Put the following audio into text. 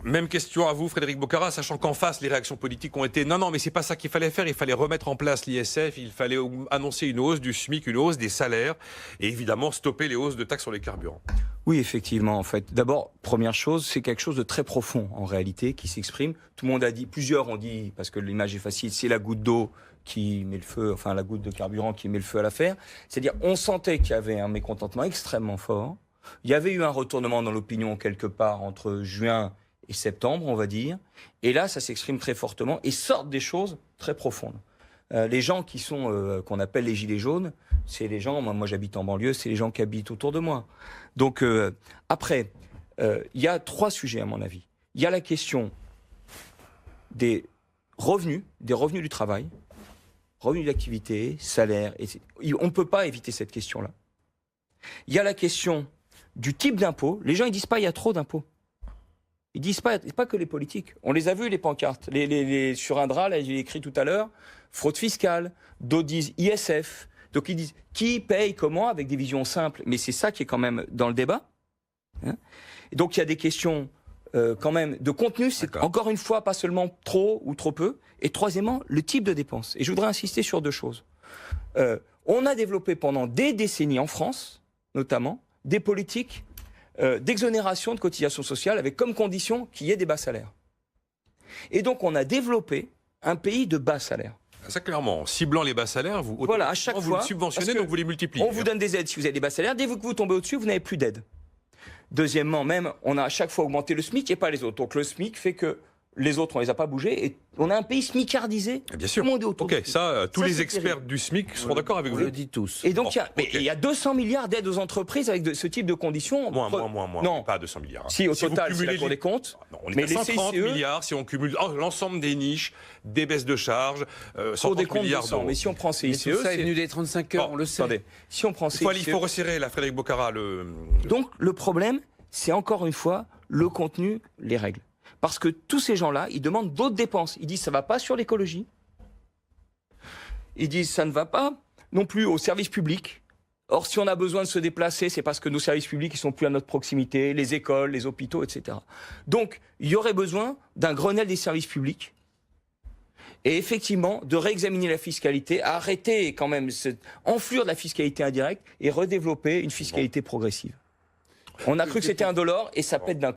Même question à vous, Frédéric Bocara, sachant qu'en face, les réactions politiques ont été non, mais c'est pas ça qu'il fallait faire, il fallait remettre en place l'ISF, il fallait annoncer une hausse du SMIC, une hausse des salaires, et évidemment stopper les hausses de taxes sur les carburants. Oui, effectivement, en fait. D'abord, première chose, c'est quelque chose de très profond, en réalité, qui s'exprime. Tout le monde a dit, plusieurs ont dit, parce que l'image est facile, c'est la goutte d'eau qui met le feu, enfin la goutte de carburant qui met le feu à l'affaire. C'est-à-dire, on sentait qu'il y avait un mécontentement extrêmement fort. Il y avait eu un retournement dans l'opinion quelque part entre juin et septembre, on va dire. Et là, ça s'exprime très fortement et sortent des choses très profondes. Les gens qui sont, qu'on appelle les gilets jaunes, c'est les gens, moi j'habite en banlieue, c'est les gens qui habitent autour de moi. Donc après, il y a trois sujets à mon avis. Il y a la question des revenus du travail, revenus d'activité, salaire. On ne peut pas éviter cette question-là. Il y a la question du type d'impôt. Les gens, ils disent pas il y a trop d'impôts. Ils disent pas que les politiques. On les a vus, les pancartes. Sur un drap, là, j'ai écrit tout à l'heure, fraude fiscale, d'autres disent ISF. Donc ils disent qui paye comment avec des visions simples. Mais c'est ça qui est quand même dans le débat. Hein. Et donc il y a des questions quand même de contenu. C'est encore une fois pas seulement trop ou trop peu. Et troisièmement, le type de dépenses. Et je voudrais insister sur deux choses. On a développé pendant des décennies en France, notamment, des politiques d'exonération de cotisations sociales avec comme condition qu'il y ait des bas salaires. Et donc on a développé un pays de bas salaires. Ça clairement, en ciblant les bas salaires, vous, voilà, à chaque vous fois, les subventionnez, donc vous les multipliez. On vous donne des aides si vous avez des bas salaires, dès que vous tombez au-dessus, vous n'avez plus d'aide. Deuxièmement, même, on a à chaque fois augmenté le SMIC et pas les autres. Donc le SMIC fait que les autres, on les a pas bougés et on a un pays smicardisé. Bien sûr. Tout le monde est autour. Ok, ça, tous les experts du SMIC seront d'accord avec vous. On le dit tous. Et donc, il y a 200 milliards d'aides aux entreprises avec ce type de conditions. Moins. Non. Pas 200 milliards. Si, au total, c'est la Cour des comptes. Non, on est mais à 130 les CICE, milliards si on cumule l'ensemble des niches, des baisses de charges, 130 milliards d'euros. Mais si on prend CICE, tout ça est venu des 35 heures, on le sait. Attendez, si on prend CICE... Il faut resserrer, là, Frédéric Bocara. Donc, le problème, c'est encore une fois le contenu, les règles. Parce que tous ces gens-là, ils demandent d'autres dépenses. Ils disent ça ne va pas sur l'écologie. Ils disent ça ne va pas non plus au service public. Or, si on a besoin de se déplacer, c'est parce que nos services publics ne sont plus à notre proximité, les écoles, les hôpitaux, etc. Donc, il y aurait besoin d'un Grenelle des services publics et effectivement de réexaminer la fiscalité, arrêter quand même cette enflure de la fiscalité indirecte et redévelopper une fiscalité progressive. On a cru que c'était indolore et ça pète d'un coup.